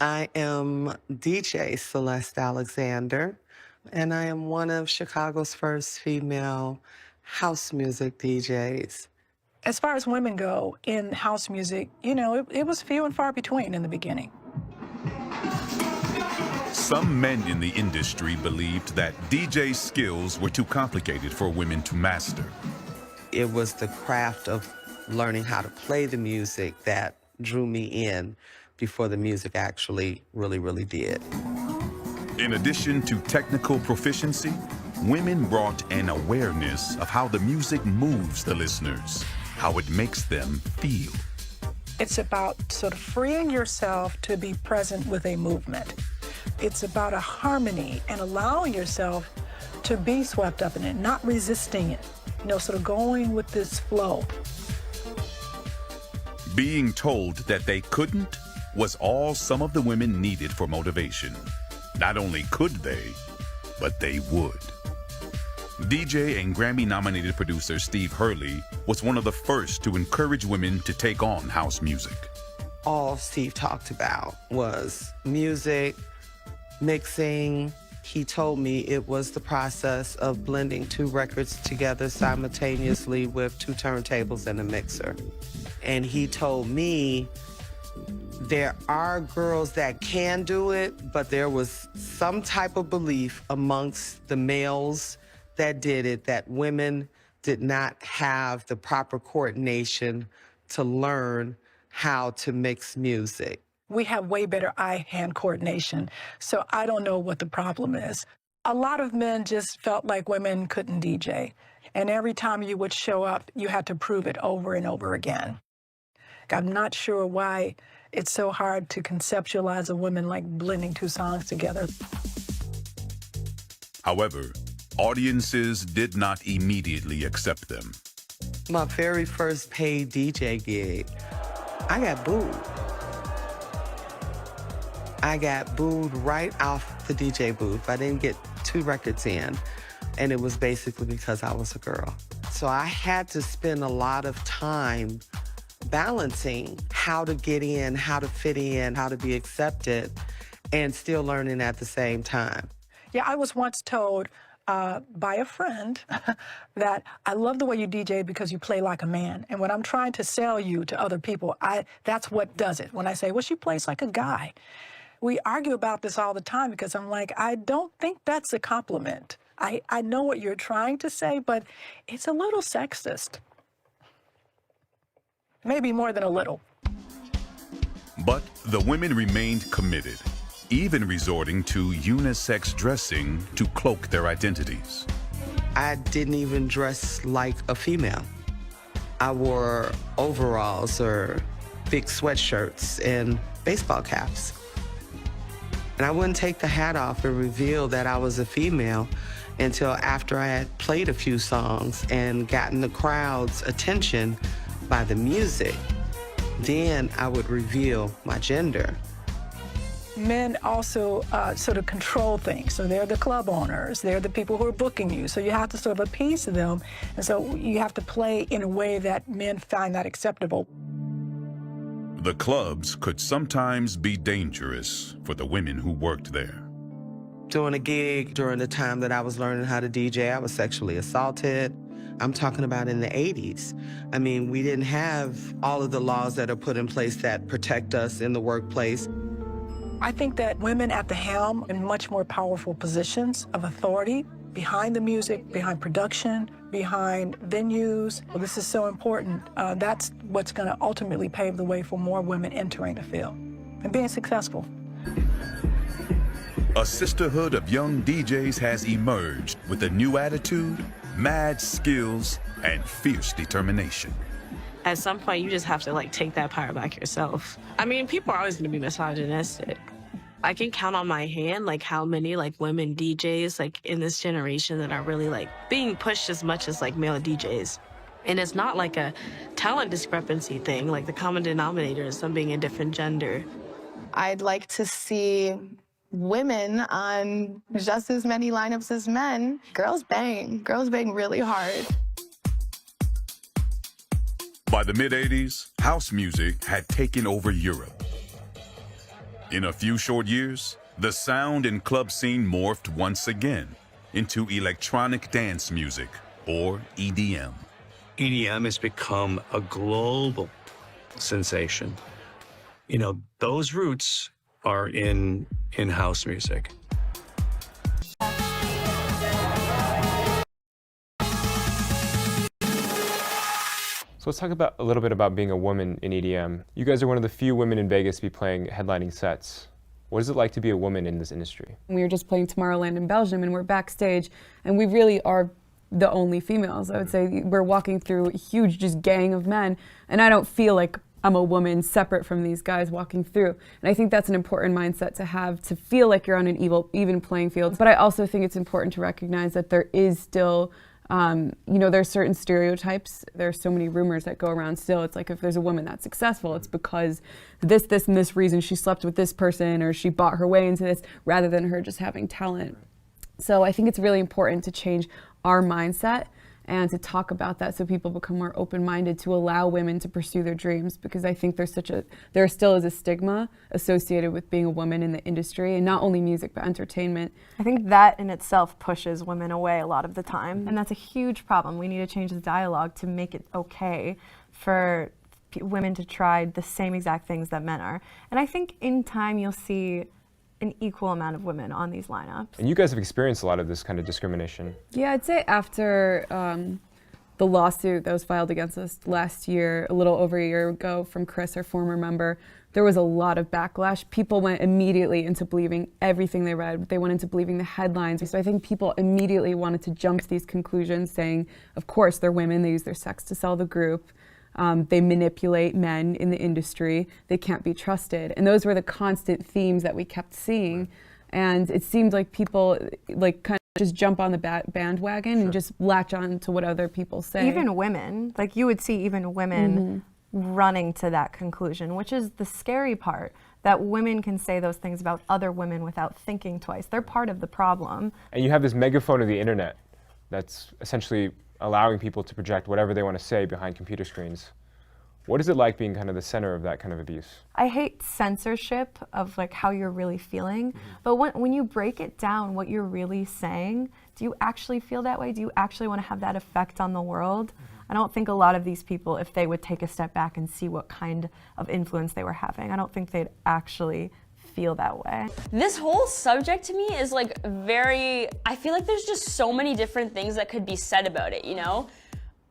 I am DJ Celeste Alexander, and I am one of Chicago's first female house music DJs. As far as women go in house music, it was few and far between in the beginning. Some men in the industry believed that DJ skills were too complicated for women to master. It was the craft of learning how to play the music that drew me in before the music actually really did. In addition to technical proficiency, women brought an awareness of how the music moves the listeners, how it makes them feel. It's about sort of freeing yourself to be present with a movement. It's about a harmony and allowing yourself to be swept up in it, not resisting it, sort of going with this flow. Being told that they couldn't was all some of the women needed for motivation. Not only could they, but they would. DJ and Grammy-nominated producer Steve Hurley was one of the first to encourage women to take on house music. All Steve talked about was music, mixing. He told me it was the process of blending two records together simultaneously with two turntables and a mixer. And he told me there are girls that can do it, but there was some type of belief amongst the males that did it that women did not have the proper coordination to learn how to mix music. We have way better eye-hand coordination, so I don't know what the problem is. A lot of men just felt like women couldn't DJ, and every time you would show up, you had to prove it over and over again. I'm not sure why it's so hard to conceptualize a woman like blending two songs together. However, audiences did not immediately accept them. My very first paid DJ gig, I got booed. I got booed right off the DJ booth. I didn't get 2 records in, and it was basically because I was a girl. So I had to spend a lot of time balancing how to get in, how to fit in, how to be accepted, and still learning at the same time. Yeah, I was once told by a friend that I love the way you DJ because you play like a man. And when I'm trying to sell you to other people, that's what does it. When I say, well, she plays like a guy. We argue about this all the time because I'm like, I don't think that's a compliment. I know what you're trying to say, but it's a little sexist. Maybe more than a little. But the women remained committed, even resorting to unisex dressing to cloak their identities. I didn't even dress like a female. I wore overalls or big sweatshirts and baseball caps. And I wouldn't take the hat off and reveal that I was a female until after I had played a few songs and gotten the crowd's attention by the music. Then I would reveal my gender. Men also sort of control things. So they're the club owners. They're the people who are booking you. So you have to sort of appease them. And so you have to play in a way that men find that acceptable. The clubs could sometimes be dangerous for the women who worked there. Doing a gig during the time that I was learning how to DJ, I was sexually assaulted. I'm talking about in the 80s. I mean, we didn't have all of the laws that are put in place that protect us in the workplace. I think that women at the helm in much more powerful positions of authority, behind the music, behind production, behind venues. Well, this is so important. That's what's going to ultimately pave the way for more women entering the field and being successful. A sisterhood of young DJs has emerged with a new attitude, mad skills, and fierce determination. At some point, you just have to, take that power back yourself. I mean, people are always going to be misogynistic. I can count on my hand, how many, women DJs, in this generation that are really, being pushed as much as, male DJs. And it's not, a talent discrepancy thing. The common denominator is them being a different gender. I'd like to see women on just as many lineups as men. Girls bang really hard. By the mid-'80s, house music had taken over Europe. In a few short years, the sound and club scene morphed once again into electronic dance music, or EDM. EDM has become a global sensation. You know, those roots are in house music. So let's talk about a little bit about being a woman in EDM. You guys are one of the few women in Vegas to be playing headlining sets. What is it like to be a woman in this industry? We were just playing Tomorrowland in Belgium, and we're backstage, and we really are the only females. I would say we're walking through a huge just gang of men, and I don't feel like I'm a woman separate from these guys walking through. And I think that's an important mindset to have, to feel like you're on an even playing field. But I also think it's important to recognize that there is still you know, there's certain stereotypes. There's so many rumors that go around still. It's like if there's a woman that's successful, it's because this, and this reason she slept with this person or she bought her way into this, rather than her just having talent. So I think it's really important to change our mindset and to talk about that so people become more open-minded to allow women to pursue their dreams, because I think there still is a stigma associated with being a woman in the industry, and not only music but entertainment. I think that in itself pushes women away a lot of the time, and that's a huge problem. We need to change the dialogue to make it okay for women to try the same exact things that men are. And I think in time you'll see an equal amount of women on these lineups. And you guys have experienced a lot of this kind of discrimination. Yeah, I'd say after the lawsuit that was filed against us last year, a little over a year ago, from Chris, our former member, there was a lot of backlash. People went immediately into believing everything they read. They went into believing the headlines. So I think people immediately wanted to jump to these conclusions, saying, of course, they're women, they use their sex to sell the group. They manipulate men in the industry. They can't be trusted. And those were the constant themes that we kept seeing. And it seemed like people kind of just jump on the bandwagon and just latch on to what other people say. Even women, like you would see even women running to that conclusion, which is the scary part, that women can say those things about other women without thinking twice. They're part of the problem. And you have this megaphone of the internet that's essentially allowing people to project whatever they want to say behind computer screens. What is it like being kind of the center of that kind of abuse? I hate censorship of like how you're really feeling, but when you break it down, what you're really saying, do you actually feel that way? Do you actually want to have that effect on the world? I don't think a lot of these people, if they would take a step back and see what kind of influence they were having, I don't think they'd actually feel that way. This whole subject to me is like I feel like there's just so many different things that could be said about it, you know?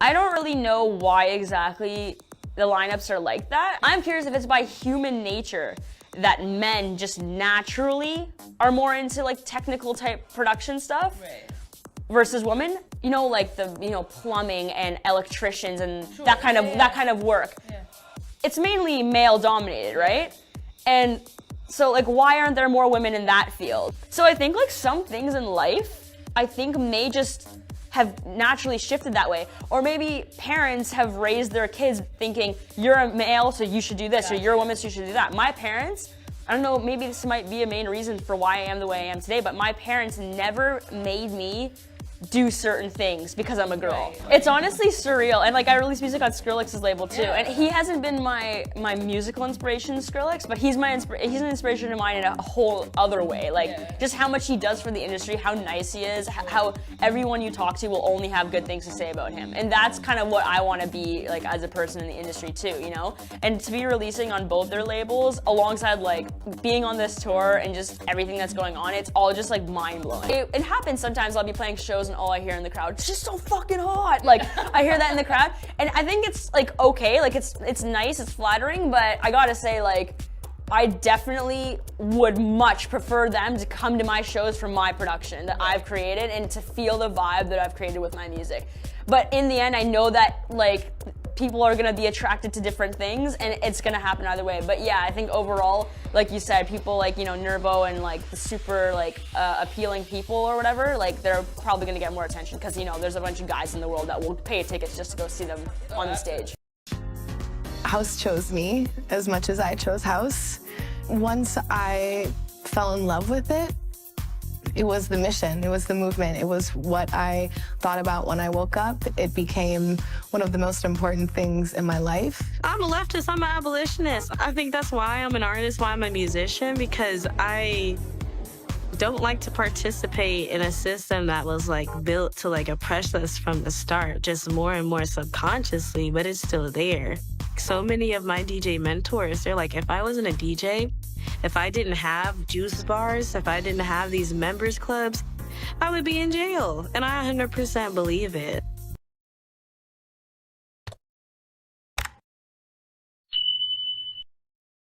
I don't really know why exactly the lineups are like that. I'm curious if it's by human nature that men just naturally are more into like technical type production stuff versus women. You know, like the plumbing and electricians and that kind of work. Yeah. It's mainly male dominated, right? And so like why aren't there more women in that field? So I think like some things in life I think may just have naturally shifted that way. Or maybe parents have raised their kids thinking, you're a male, so you should do this, or you're a woman, so you should do that. My parents, I don't know, maybe this might be a main reason for why I am the way I am today, but my parents never made me do certain things because I'm a girl. It's honestly surreal, and like I release music on Skrillex's label too, and he hasn't been my musical inspiration, Skrillex, but he's an inspiration of mine in a whole other way. Like just how much he does for the industry, how nice he is, how everyone you talk to will only have good things to say about him, and that's kind of what I want to be like as a person in the industry too, you know. And to be releasing on both their labels alongside like being on this tour and just everything that's going on, it's all just like mind blowing. It happens sometimes. I'll be playing shows and all I hear in the crowd, it's just so fucking hot. Like I hear that in the crowd, and I think it's like okay, like it's nice, it's flattering, but I gotta say like I definitely would much prefer them to come to my shows from my production that I've created and to feel the vibe that I've created with my music. But in the end, I know that like people are gonna be attracted to different things and it's gonna happen either way. But yeah, I think overall, like you said, people like, you know, Nervo and like the super like appealing people or whatever, like they're probably gonna get more attention because, you know, there's a bunch of guys in the world that will pay tickets just to go see them on the stage. House chose me as much as I chose house. Once I fell in love with it It was the mission, it was the movement, it was what I thought about when I woke up. It became one of the most important things in my life. I'm a leftist, I'm an abolitionist. I think that's why I'm an artist, why I'm a musician, because I don't like to participate in a system that was like built to like oppress us from the start, just more and more subconsciously, but it's still there. So many of my DJ mentors, they're like, if I wasn't a DJ, if I didn't have juice bars, if I didn't have these members clubs, I would be in jail. And I 100% believe it.